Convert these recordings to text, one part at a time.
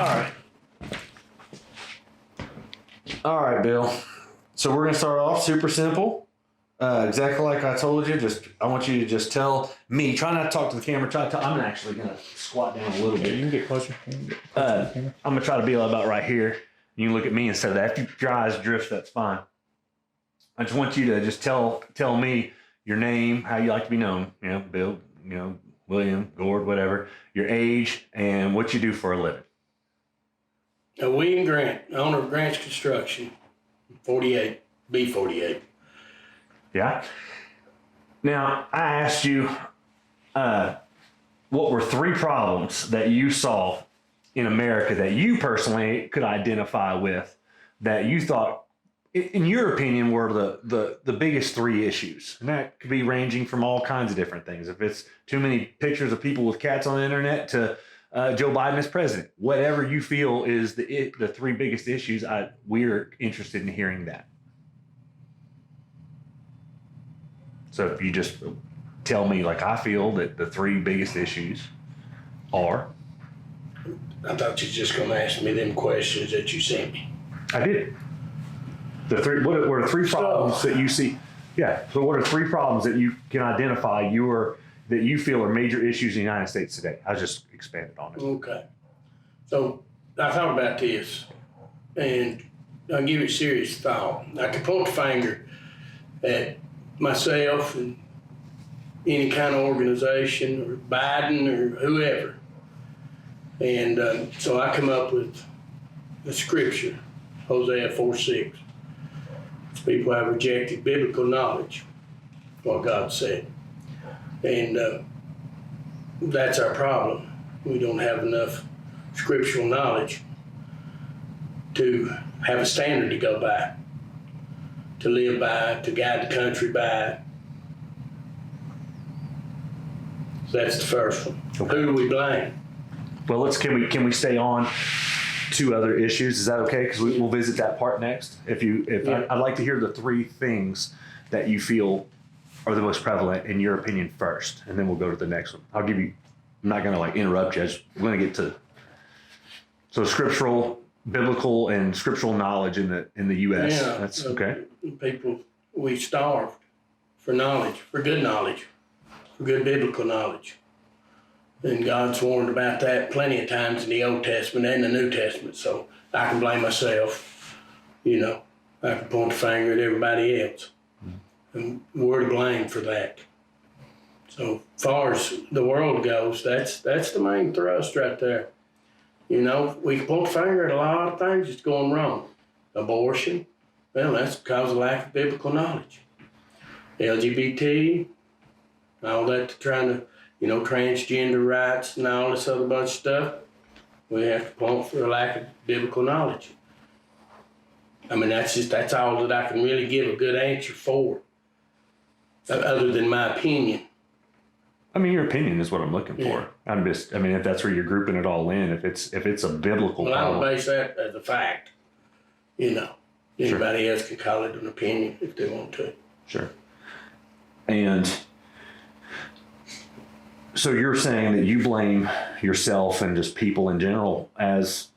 right. All right, Bill. So we're going to start off super simple. Exactly like I told you. I want you to just tell me. Try not to talk to the camera. I'm actually going to squat down a little bit. You can get closer. I'm going to try to be about right here. You can look at me instead of that. If your eyes drift, that's fine. I just want you to just tell me your name, how you like to be known. You know, Bill, William, Gord, whatever. Your age, and what you do for a living. William Grant, owner of Grant's Construction, 48, B48. Yeah. Now, I asked you, what were 3 problems that you saw in America that you personally could identify with that you thought, in your opinion, were the biggest 3 issues? And that could be ranging from all kinds of different things. If it's too many pictures of people with cats on the internet to Joe Biden as president, whatever you feel is the 3 biggest issues, we're interested in hearing that. So if you just tell me, like, I feel that the 3 biggest issues are. I thought you were just going to ask me them questions that you sent me. I did. What are 3 problems that you see? Yeah. So what are 3 problems that you can identify that you feel are major issues in the United States today? I just expanded on it. Okay. So I thought about this, and I'll give it serious thought. I can point the finger at myself and any kind of organization or Biden or whoever. And so I come up with the scripture, Hosea 4:6. People have rejected biblical knowledge, what God said. And that's our problem. We don't have enough scriptural knowledge to have a standard to go by, to live by, to guide the country by. So that's the first one. Okay. Who do we blame? Well, can we stay on 2 other issues? Is that okay? Because we'll visit that part next. Yeah. I'd like to hear the 3 things that you feel are the most prevalent in your opinion first, and then we'll go to the next one. I'm not going to interrupt you. We're going to get to scriptural, biblical, and scriptural knowledge in the U.S. Yeah, That's okay. People, we starved for knowledge, for good biblical knowledge. And God's warned about that plenty of times in the Old Testament and the New Testament. So I can blame myself. I can point the finger at everybody else. And we're to blame for that. So far as the world goes, that's the main thrust right there. We can point the finger at a lot of things that's going wrong. Abortion, well, that's because of lack of biblical knowledge. LGBT, all that trying to, transgender rights and all this other bunch of stuff, we have to point for a lack of biblical knowledge. I mean, that's all that I can really give a good answer for, other than my opinion. I mean, your opinion is what I'm looking for. Yeah. If that's where you're grouping it all in, if it's a biblical problem. I don't base that as a fact. Anybody else can call it an opinion if they want to. Sure. And so you're saying that you blame yourself and just people in general as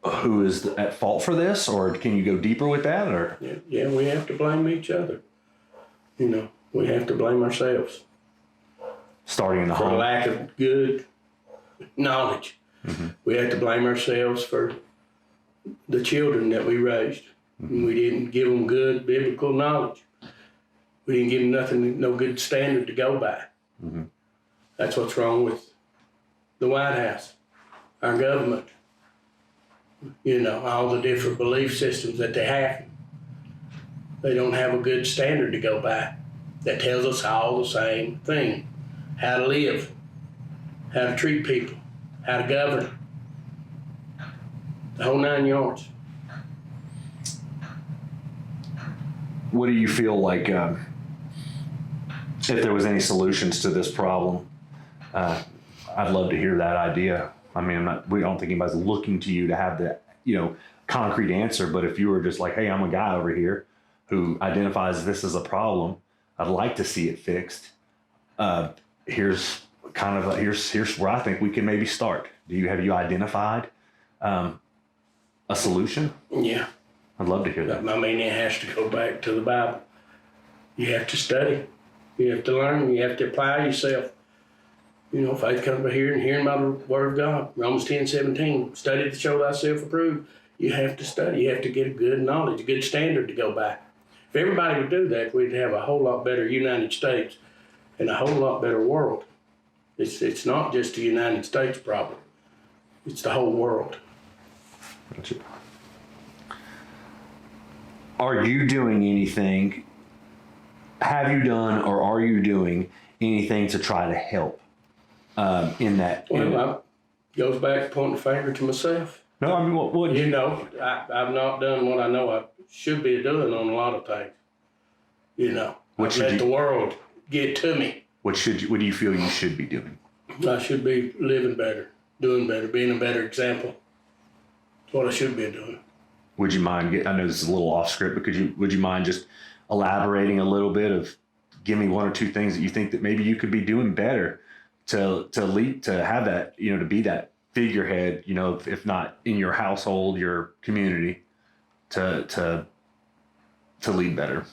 who is at fault for this, or can you go deeper with that? Or yeah, we have to blame each other. We have to blame ourselves. Starting in the home. For lack of good knowledge. Mm-hmm. We have to blame ourselves for the children that we raised. Mm-hmm. We didn't give them good biblical knowledge. We didn't give them no good standard to go by. Mm-hmm. That's what's wrong with the White House, our government. All the different belief systems that they have. They don't have a good standard to go by that tells us all the same thing. How to live, how to treat people, how to govern. The whole 9 yards. What do you feel like, if there was any solutions to this problem? I'd love to hear that idea. I mean, we don't think anybody's looking to you to have the, concrete answer, but if you were just like, hey, I'm a guy over here who identifies this as a problem, I'd like to see it fixed. Here's kind of here's where I think we can maybe start. Have you identified a solution? Yeah. I'd love to hear that. I mean, it has to go back to the Bible. You have to study. You have to learn. You have to apply yourself. You know, faith comes by hearing, hearing by the word of God. Romans 10:17. Study to show thyself approved. You have to study. You have to get a good knowledge, a good standard to go by. If everybody would do that, we'd have a whole lot better United States and a whole lot better world. It's not just the United States problem. It's the whole world. Gotcha. Are you doing anything? Have you done or are you doing anything to try to help in that? Well, goes back to pointing the finger to myself. No, I mean, what You know, I've not done what I know I should be doing on a lot of things. You know, I've let the world get to me. What do you feel you should be doing? I should be living better, doing better, being a better example. That's what I should be doing. Would you mind? I know this is a little off script, but would you mind just elaborating a little bit of, give me one or two things that you think that maybe you could be doing better to lead, to have that, you know, to be that figurehead, you know, if not in your household, your community, to lead better.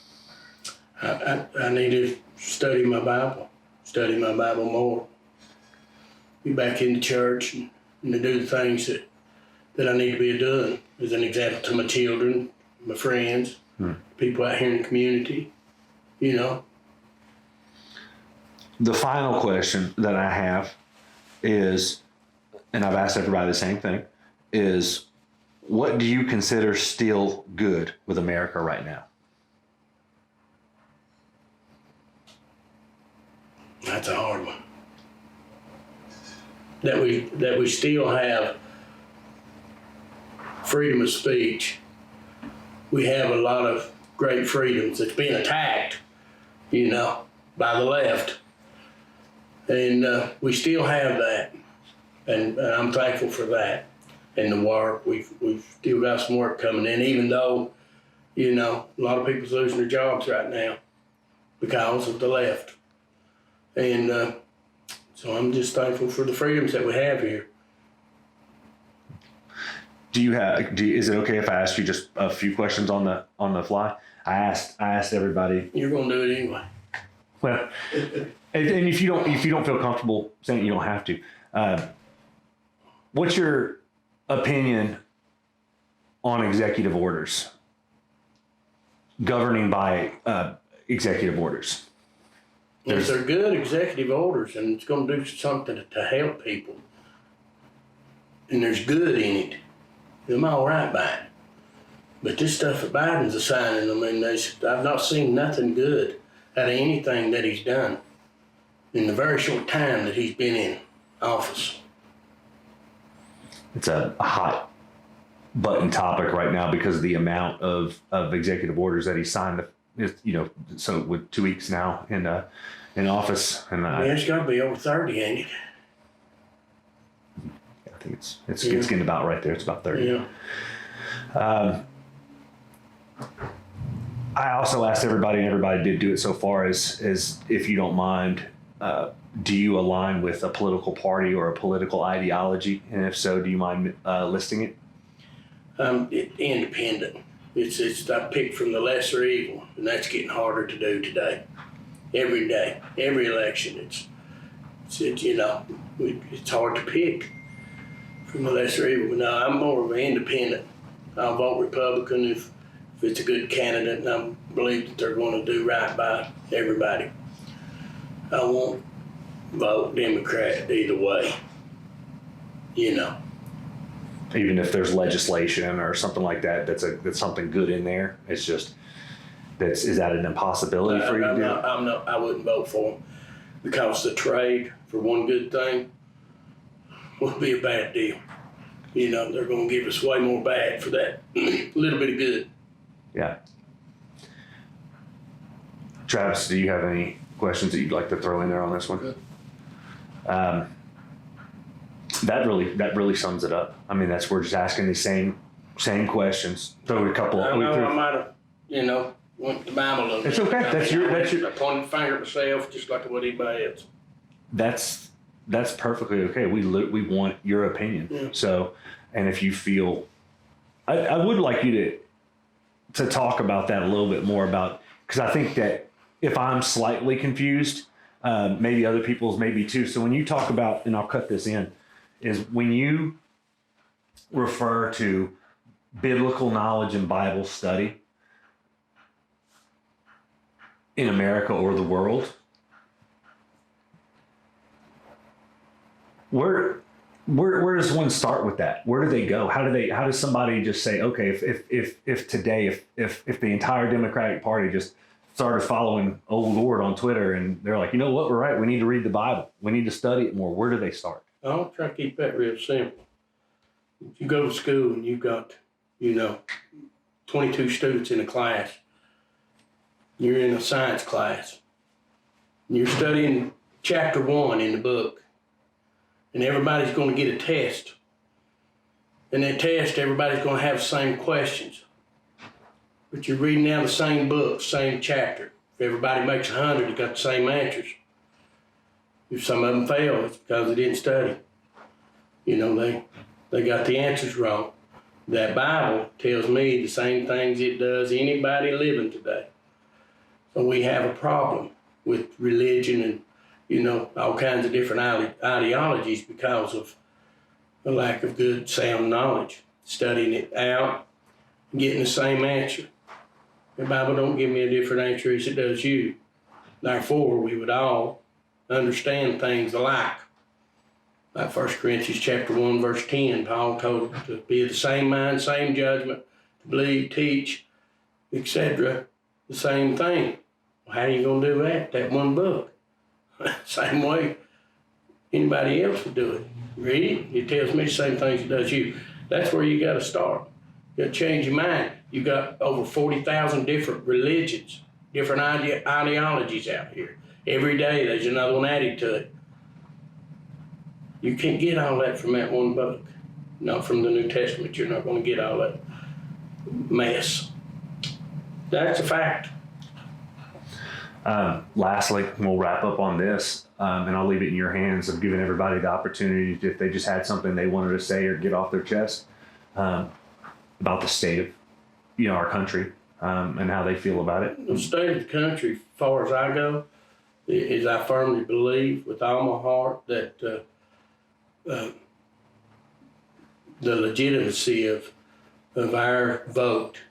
I need to study my Bible more. Be back in the church and to do the things that I need to be doing as an example to my children, my friends, people out here in the community, you know. The final question that I have is, and I've asked everybody the same thing, is what do you consider still good with America right now? That's a hard one. That we still have freedom of speech. We have a lot of great freedoms that's being attacked, you know, by the left. And we still have that. And I'm thankful for that. And the work, we've still got some work coming in, even though, you know, a lot of people's losing their jobs right now because of the left. And so I'm just thankful for the freedoms that we have here. Is it okay if I ask you just a few questions on the fly? I asked everybody. You're gonna do it anyway. Well, and if you don't feel comfortable saying it, you don't have to. What's your opinion on executive orders? Governing by executive orders. If they're good executive orders and it's going to do something to help people, and there's good in it, I'm all right by it. But this stuff that Biden's assigning them, and I've not seen nothing good out of anything that he's done in the very short time that he's been in office. It's a hot button topic right now because of the amount of executive orders that he signed. You know, so with 2 weeks now in office, and it's got to be over 30, ain't it? I think it's getting about right there. It's about 30. Yeah. I also asked everybody, and everybody did do it so far, as if you don't mind, do you align with a political party or a political ideology? And if so, do you mind listing it? Independent. It's I picked from the lesser evil, and that's getting harder to do today. Every day, every election, it's you know, it's hard to pick from the lesser evil. But no, I'm more of an independent. I'll vote Republican if it's a good candidate, and I believe that they're going to do right by everybody. I won't vote Democrat either way. You know. Even if there's legislation or something like that, that's something good in there. It's just is that an impossibility for you to do? I wouldn't vote for them because the trade for one good thing would be a bad deal. You know, they're going to give us way more bad for that little bit of good. Yeah. Travis, do you have any questions that you'd like to throw in there on this one? Good. That really sums it up. I mean, we're just asking the same questions. Throw a couple. I know I might have, you know, went to the Bible a little bit. It's okay. That's your. I pointed the finger at myself just like what anybody else. That's that's perfectly okay. We want your opinion. Yeah. So, and if you feel, I would like you to talk about that a little bit more about, because I think that if I'm slightly confused, maybe other people's maybe too. So when you talk about, and I'll cut this in, is when you refer to biblical knowledge and Bible study in America or the world, where does one start with that? Where do they go? How does somebody just say, okay, if today, if the entire Democratic Party just started following old Lord on Twitter and they're like, you know what, we're right, we need to read the Bible, we need to study it more, where do they start? I'll try to keep that real simple. If you go to school and you've got, 22 students in a class, you're in a science class, and you're studying chapter 1 in the book, and everybody's going to get a test. And that test, everybody's going to have the same questions. But you're reading out the same book, same chapter. If everybody makes 100, you got the same answers. If some of them fail, it's because they didn't study. They got the answers wrong. That Bible tells me the same things it does anybody living today. So we have a problem with religion and, all kinds of different ideologies because of the lack of good, sound knowledge. Studying it out, getting the same answer. The Bible don't give me a different answer as it does you. Therefore, we would all understand things alike. Like 1 Corinthians chapter 1, verse 10, Paul told them to be of the same mind, same judgment, to believe, teach, etc. The same thing. Well, how are you going to do that? That one book. Same way anybody else would do it. Read it. It tells me the same things it does you. That's where you got to start. You got to change your mind. You got over 40,000 different religions, different ideologies out here. Every day there's another one added to it. You can't get all that from that one book. Not from the New Testament. You're not going to get all that mess. That's a fact. Lastly, we'll wrap up on this, and I'll leave it in your hands of giving everybody the opportunity to, if they just had something they wanted to say or get off their chest about the state of our country and how they feel about it. The state of the country, as far as I go, is I firmly believe with all my heart that the legitimacy of our vote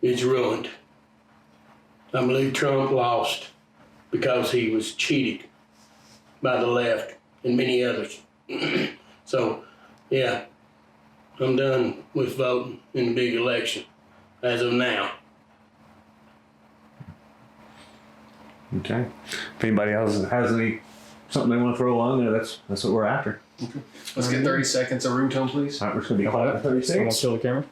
is ruined. I believe Trump lost because he was cheated by the left and many others. So, yeah, I'm done with voting in the big election as of now. Okay. If anybody else has something they want to throw along there, that's what we're after. Okay. Let's get 30 seconds of room tone, please. All right, we're just going to be quiet for 30 Someone seconds. kill the camera.